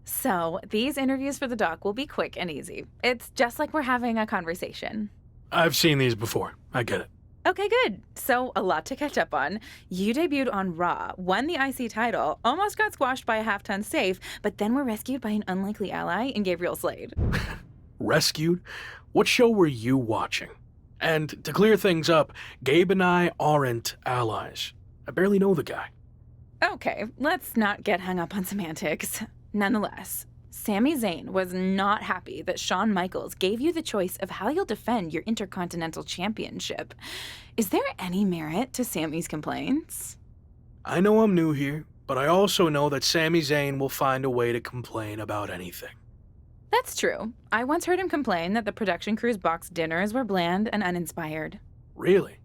So, these interviews for the doc will be quick and easy. It's just like we're having a conversation. I've seen these before. I get it. Okay, good. So, a lot to catch up on. You debuted on Raw, won the IC title, almost got squashed by a half-ton safe, but then were rescued by an unlikely ally in Gabriel Slade. Rescued? What show were you watching? And to clear things up, Gabe and I aren't allies. I barely know the guy. Okay, let's not get hung up on semantics. Nonetheless, Sami Zayn was not happy that Shawn Michaels gave you the choice of how you'll defend your Intercontinental Championship. Is there any merit to Sami's complaints? I know I'm new here, but I also know that Sami Zayn will find a way to complain about anything. That's true. I once heard him complain that the production crew's box dinners were bland and uninspired. Really?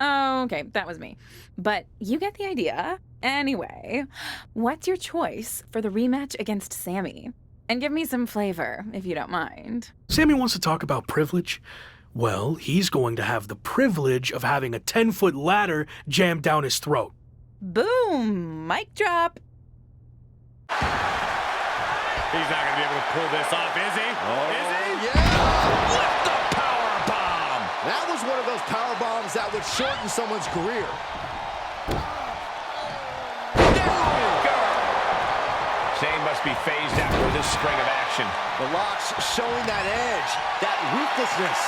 Oh, okay, that was me. But you get the idea. Anyway, what's your choice for the rematch against Sami? And give me some flavor, if you don't mind. Sami wants to talk about privilege? Well, he's going to have the privilege of having a 10-foot ladder jammed down his throat. Boom! Mic drop! He's not going to be able to pull this off, is he? Oh, is he? Yeah! Lift the power bomb! That was one of those power bombs that would shorten someone's career. Zayn must be phased after this string of action. The locks showing that edge, that ruthlessness.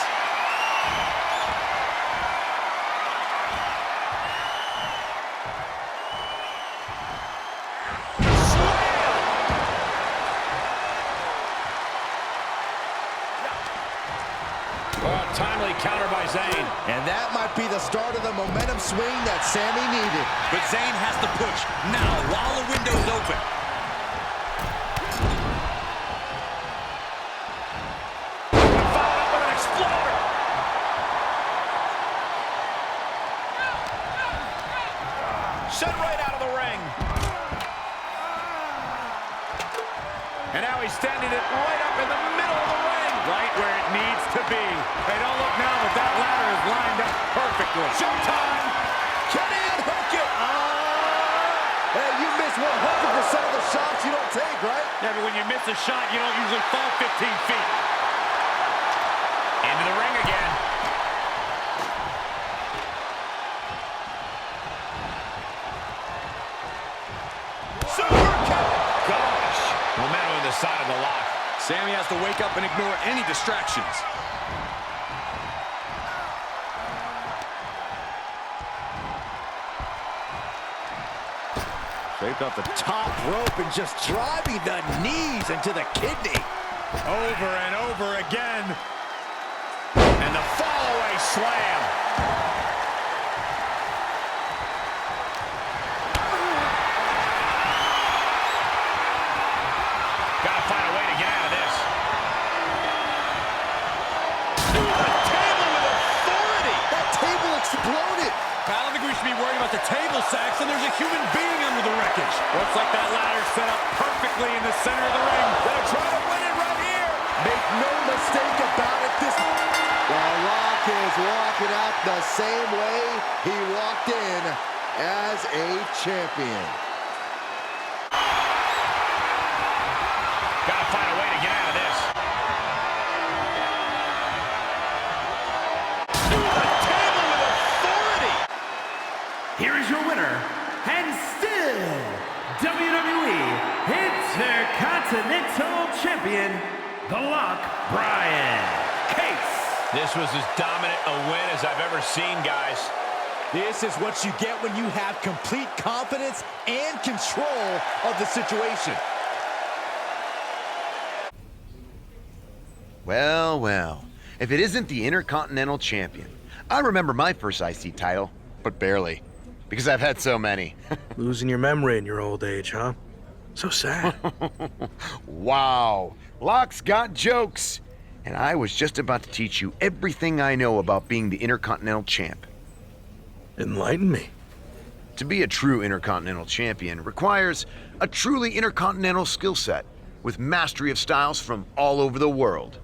Timely counter by Zayn. And that might be the start of the momentum swing that Sami needed. But Zayn has to push now while the window's open. Followed up with an exploder. Sent right out of the ring. And now he's standing it right up in the middle of the ring. Right where it needs to be. Hey, don't look now, but that ladder is lined up perfectly. Showtime! Can he unhook it? Hey, you miss 100% of the shots you don't take, right? Yeah, but when you miss a shot, you don't usually fall 15 feet. Into the ring again. Super kick! Gosh! Momentum on the side of the lock. Sami has to wake up and ignore any distractions. Shaped off the top rope and just driving the knees into the kidney. Over and over again. And the fall-away slam. Gotta find a way to get out of this. Through the table with authority. That table exploded. I don't think we should be worried about the table sacks, and there's a human being under the wreckage. Looks like that ladder set up perfectly in the center of the ring. They'll try to win it right here. Make no mistake about it. The Rock is walking out the same way he walked in as a champion. Gotta find a way to get out of this. Through the table with authority. Here is your winner, and still WWE Intercontinental Champion, The Lock, Brian Case. This was as dominant a win as I've ever seen, guys. This is what you get when you have complete confidence and control of the situation. Well, well, if it isn't the Intercontinental Champion. I remember my first IC title, but barely, because I've had so many. Losing your memory in your old age, huh? So sad. Wow, Locke's got jokes. And I was just about to teach you everything I know about being the Intercontinental Champ. Enlighten me. To be a true Intercontinental Champion requires a truly intercontinental skill set with mastery of styles from all over the world.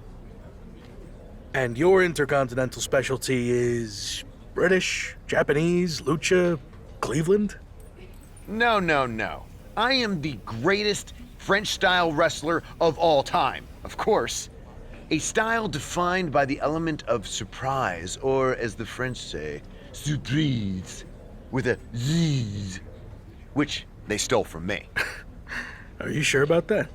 And your Intercontinental specialty is British, Japanese, Lucha, Cleveland? No, no, no. I am the greatest, French-style wrestler of all time. Of course, a style defined by the element of surprise, or as the French say, surprise, with a Z, which they stole from me. Are you sure about that?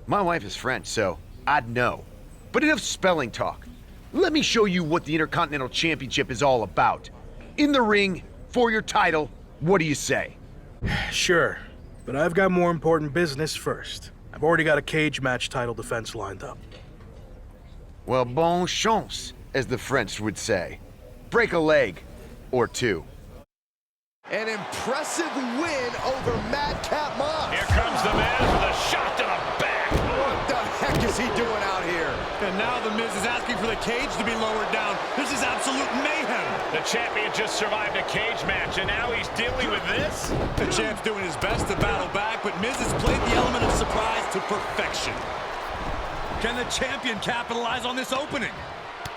My wife is French, so I'd know. But enough spelling talk. Let me show you what the Intercontinental Championship is all about. In the ring, for your title, what do you say? Sure, but I've got more important business first. I've already got a cage match title defense lined up. Well, bon chance, as the French would say. Break a leg, or two. An impressive win over Madcap Moss. Here comes the Miz with a shot to the back. What the heck is he doing out here? And now the Miz is asking for the cage to be lowered down. This is absolute mayhem. The champion just survived a cage match, and now he's dealing with this? The champ's doing his best to battle back, but Miz has played the element of surprise to perfection. Can the champion capitalize on this opening?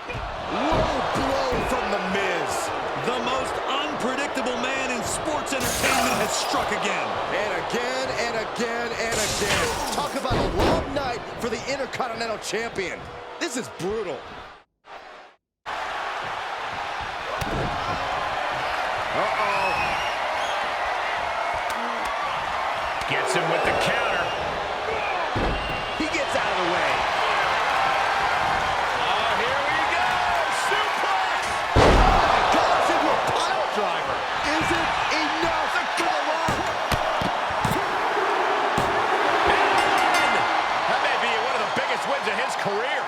Low blow from the Miz. The most unpredictable man in sports entertainment has struck again. And again, and again, and again. Talk about a long night for the Intercontinental Champion. This is brutal. Uh-oh. Gets him with the counter. He gets out of the way. Oh, here we go! Suplex! Goes into a pile driver. Is it enough for the lock? And that may be one of the biggest wins of his career.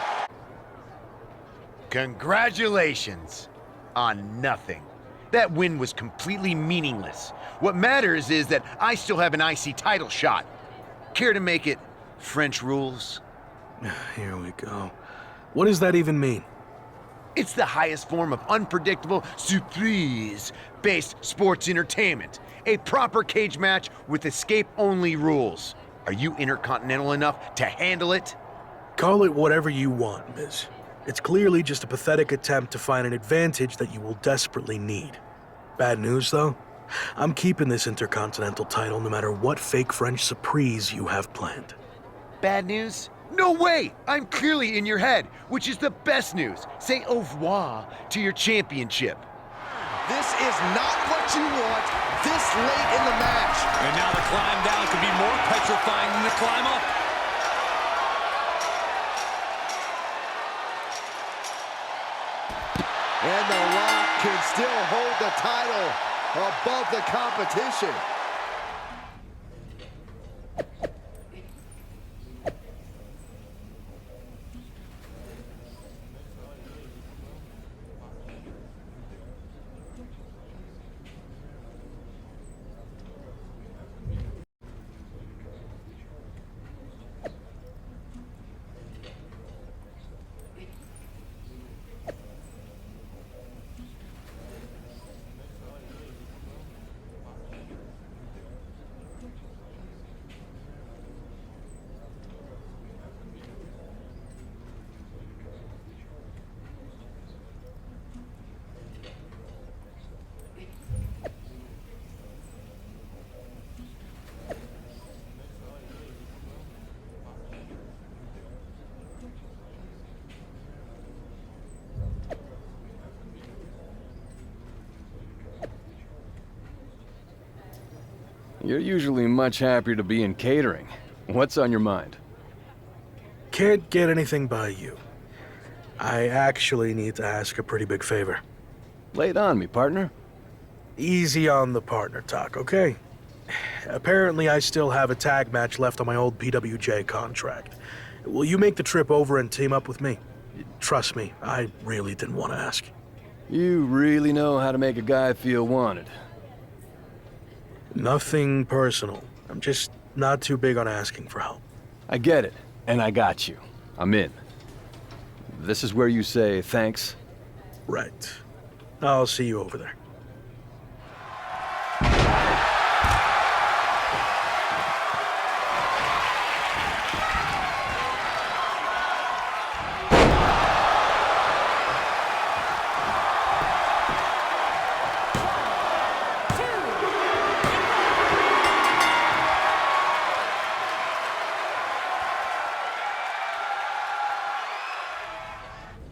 Congratulations on nothing. That win was completely meaningless. What matters is that I still have an IC title shot. Care to make it French rules? Here we go. What does that even mean? It's the highest form of unpredictable surprise-based sports entertainment. A proper cage match with escape-only rules. Are you intercontinental enough to handle it? Call it whatever you want, Miz. It's clearly just a pathetic attempt to find an advantage that you will desperately need. Bad news, though? I'm keeping this Intercontinental title no matter what fake French surprise you have planned. Bad news? No way! I'm clearly in your head, which is the best news. Say au revoir to your championship. This is not what you want this late in the match. And now the climb down could be more petrifying than the climb up. And the Rock can still hold the title above the competition. You're usually much happier to be in catering. What's on your mind? Can't get anything by you. I actually need to ask a pretty big favor. Lay it on me, partner. Easy on the partner talk, okay? Apparently I still have a tag match left on my old PWJ contract. Will you make the trip over and team up with me? Trust me, I really didn't want to ask. You really know how to make a guy feel wanted. Nothing personal. I'm just not too big on asking for help. I get it, and I got you. I'm in. This is where you say thanks? Right. I'll see you over there.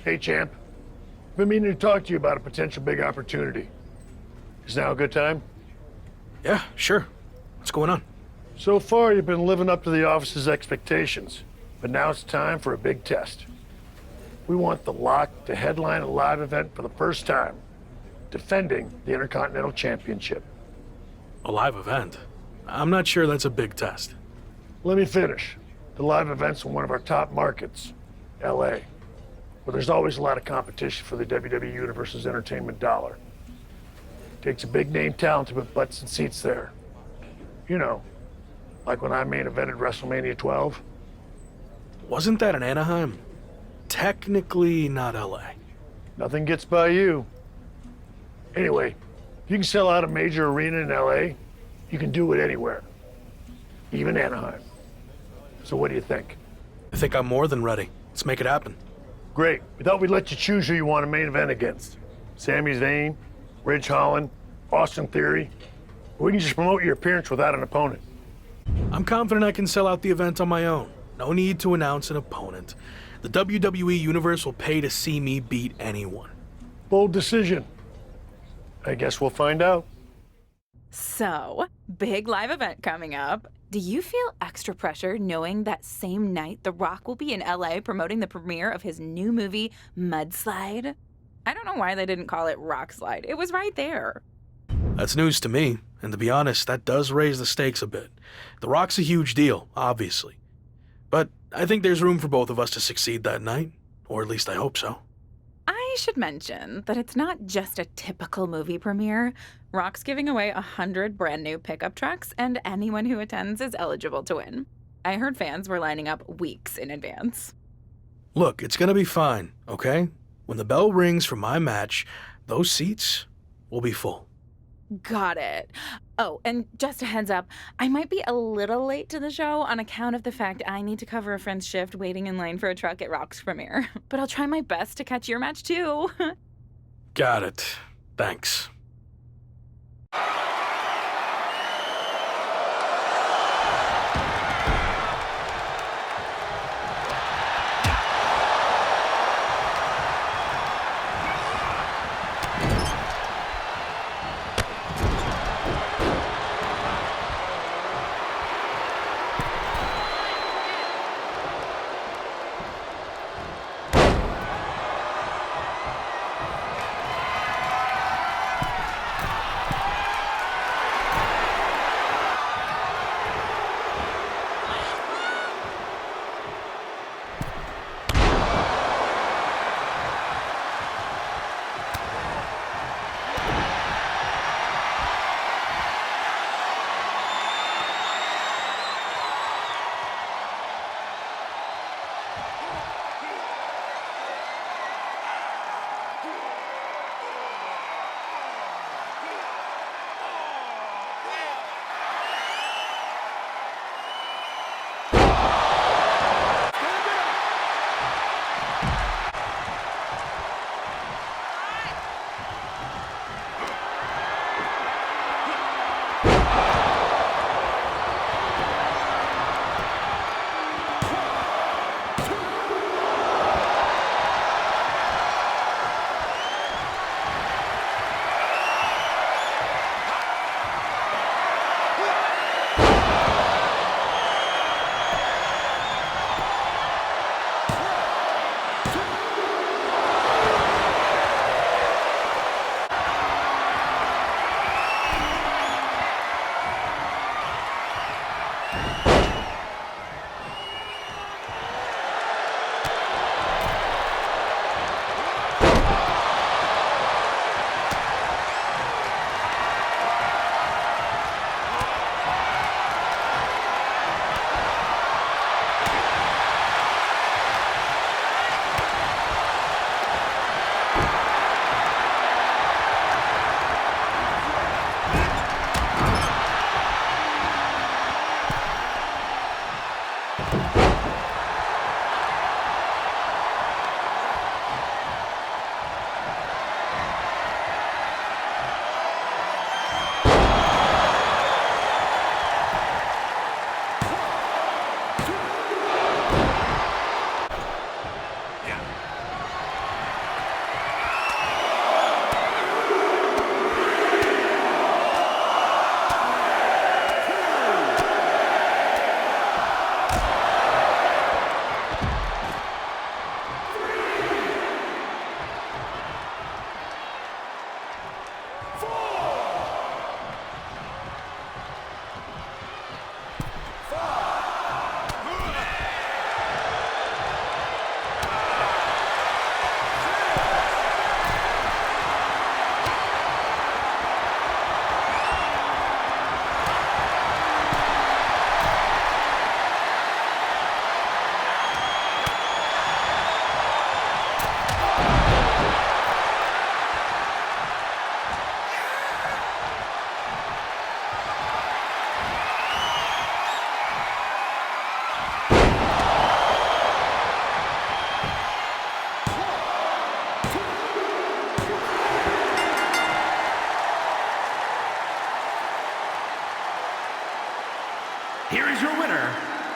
Hey, champ. Been meaning to talk to you about a potential big opportunity. Is now a good time? Yeah, sure. What's going on? So far, you've been living up to the office's expectations, but now it's time for a big test. We want the Lock to headline a live event for the first time, defending the Intercontinental Championship. A live event? I'm not sure that's a big test. Let me finish. The live event's in one of our top markets, LA, where there's always a lot of competition for the WWE Universe's entertainment dollar. Takes a big name talent to put butts and seats there. You know, like when I main evented WrestleMania 12. Wasn't that in Anaheim? Technically not LA. Nothing gets by you. Anyway, if you can sell out a major arena in LA, you can do it anywhere, even Anaheim. So what do you think? I think I'm more than ready. Let's make it happen. Great. We thought we'd let you choose who you want to main event against. Sami Zayn, Ridge Holland, Austin Theory. We can just promote your appearance without an opponent. I'm confident I can sell out the event on my own. No need to announce an opponent. The WWE Universe will pay to see me beat anyone. Bold decision. I guess we'll find out. So, big live event coming up. Do you feel extra pressure knowing that same night The Rock will be in LA promoting the premiere of his new movie, Mudslide? I don't know why they didn't call it Rock Slide. It was right there. That's news to me, and to be honest, that does raise the stakes a bit. The Rock's a huge deal, obviously. But I think there's room for both of us to succeed that night, or at least I hope so. I should mention that it's not just a typical movie premiere. Rock's giving away 100 brand new pickup trucks, and anyone who attends is eligible to win. I heard fans were lining up weeks in advance. Look, it's gonna be fine, okay? When the bell rings for my match, those seats will be full. Got it. Oh, and just a heads up, I might be a little late to the show on account of the fact I need to cover a friend's shift waiting in line for a truck at Rock's premiere. But I'll try my best to catch your match too. Got it. Thanks.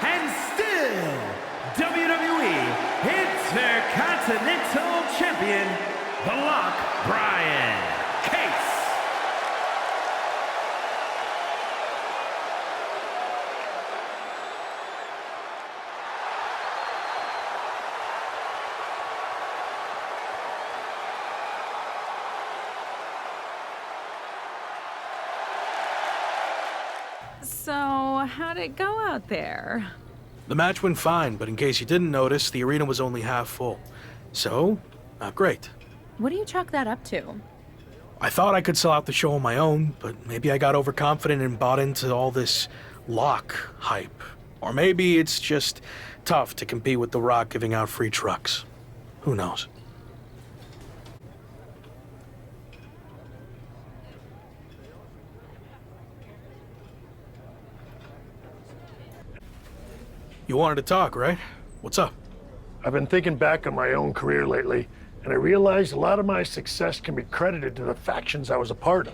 and still WWE Intercontinental Champion, The Lock, Brian Case. So, how'd it go out there? The match went fine, but in case you didn't notice, the arena was only half full. So, not great. What do you chalk that up to? I thought I could sell out the show on my own, but maybe I got overconfident and bought into all this Lock hype. Or maybe it's just tough to compete with The Rock giving out free trucks. Who knows? You wanted to talk, right? What's up? I've been thinking back on my own career lately, and I realized a lot of my success can be credited to the factions I was a part of,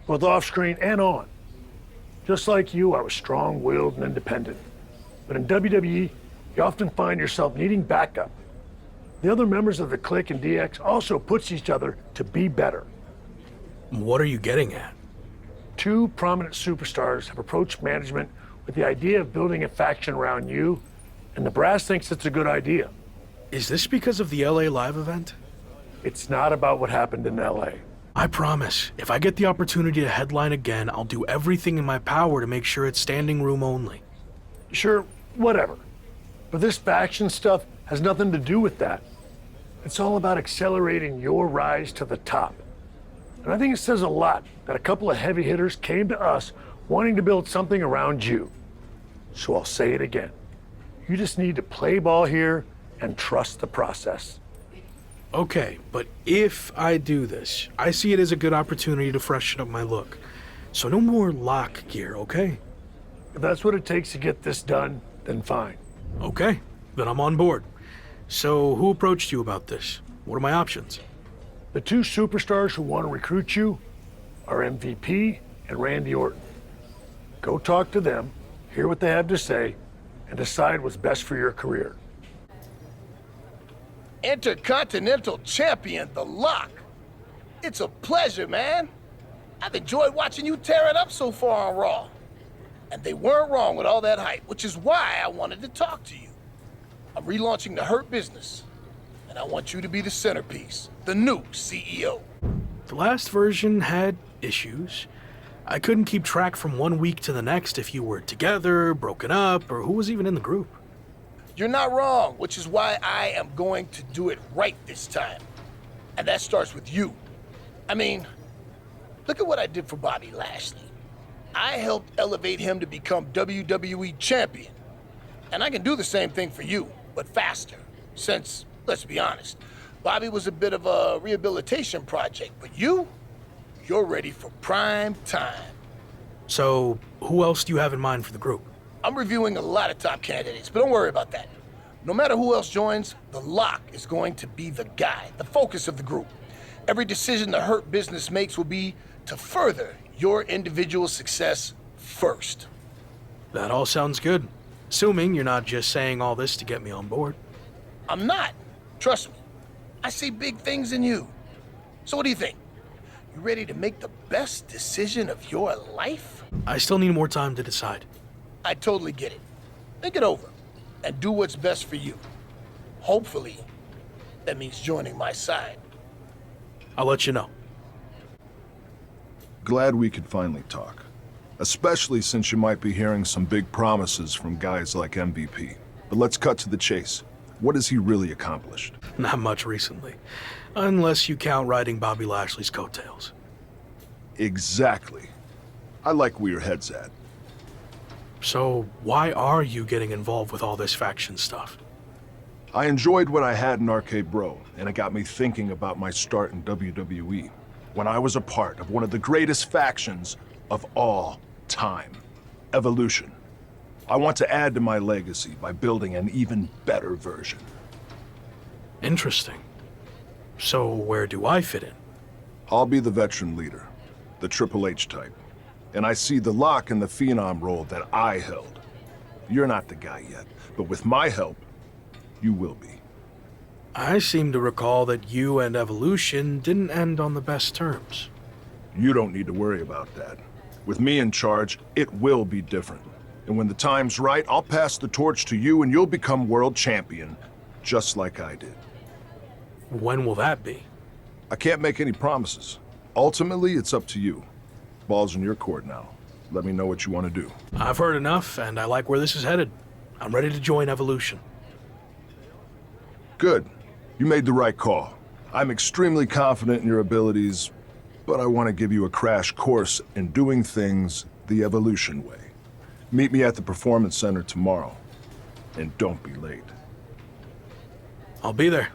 both off-screen and on. Just like you, I was strong-willed and independent. But in WWE, you often find yourself needing backup. The other members of the Clique and DX also push each other to be better. What are you getting at? Two prominent superstars have approached management with the idea of building a faction around you, and the brass thinks it's a good idea. Is this because of the LA Live event? It's not about what happened in LA. I promise, if I get the opportunity to headline again, I'll do everything in my power to make sure it's standing room only. Sure, whatever. But this faction stuff has nothing to do with that. It's all about accelerating your rise to the top. And I think it says a lot that a couple of heavy hitters came to us wanting to build something around you. So I'll say it again. You just need to play ball here and trust the process. Okay, but if I do this, I see it as a good opportunity to freshen up my look. So no more Lock gear, okay? If that's what it takes to get this done, then fine. Okay, then I'm on board. So who approached you about this? What are my options? The two superstars who want to recruit you are MVP and Randy Orton. Go talk to them, hear what they have to say, and decide what's best for your career. Intercontinental Champion, The Lock. It's a pleasure, man. I've enjoyed watching you tear it up so far on Raw. And they weren't wrong with all that hype, which is why I wanted to talk to you. I'm relaunching the Hurt Business, and I want you to be the centerpiece, the new CEO. The last version had issues. I couldn't keep track from one week to the next if you were together, broken up, or who was even in the group. You're not wrong, which is why I am going to do it right this time. And that starts with you. I mean, look at what I did for Bobby Lashley. I helped elevate him to become WWE Champion. And I can do the same thing for you, but faster. Since, let's be honest, Bobby was a bit of a rehabilitation project, but you're ready for prime time. So, who else do you have in mind for the group? I'm reviewing a lot of top candidates, but don't worry about that. No matter who else joins, The Lock is going to be the guy, the focus of the group. Every decision the Hurt Business makes will be to further your individual success first. That all sounds good. Assuming you're not just saying all this to get me on board. I'm not. Trust me. I see big things in you. So what do you think? You ready to make the best decision of your life? I still need more time to decide. I totally get it. Think it over and do what's best for you. Hopefully, that means joining my side. I'll let you know. Glad we could finally talk. Especially since you might be hearing some big promises from guys like MVP. But let's cut to the chase. What has he really accomplished? Not much recently. Unless you count riding Bobby Lashley's coattails. Exactly. I like where your head's at. So, why are you getting involved with all this faction stuff? I enjoyed what I had in Arcade Bro, and it got me thinking about my start in WWE, when I was a part of one of the greatest factions of all time, Evolution. I want to add to my legacy by building an even better version. Interesting. So, where do I fit in? I'll be the veteran leader, the Triple H type. And I see The Lock in the Phenom role that I held. You're not the guy yet, but with my help, you will be. I seem to recall that you and Evolution didn't end on the best terms. You don't need to worry about that. With me in charge, it will be different. And when the time's right, I'll pass the torch to you and you'll become world champion, just like I did. When will that be? I can't make any promises. Ultimately, it's up to you. Ball's in your court now. Let me know what you want to do. I've heard enough, and I like where this is headed. I'm ready to join Evolution. Good. You made the right call. I'm extremely confident in your abilities, but I want to give you a crash course in doing things the Evolution way. Meet me at the Performance Center tomorrow, and don't be late. I'll be there.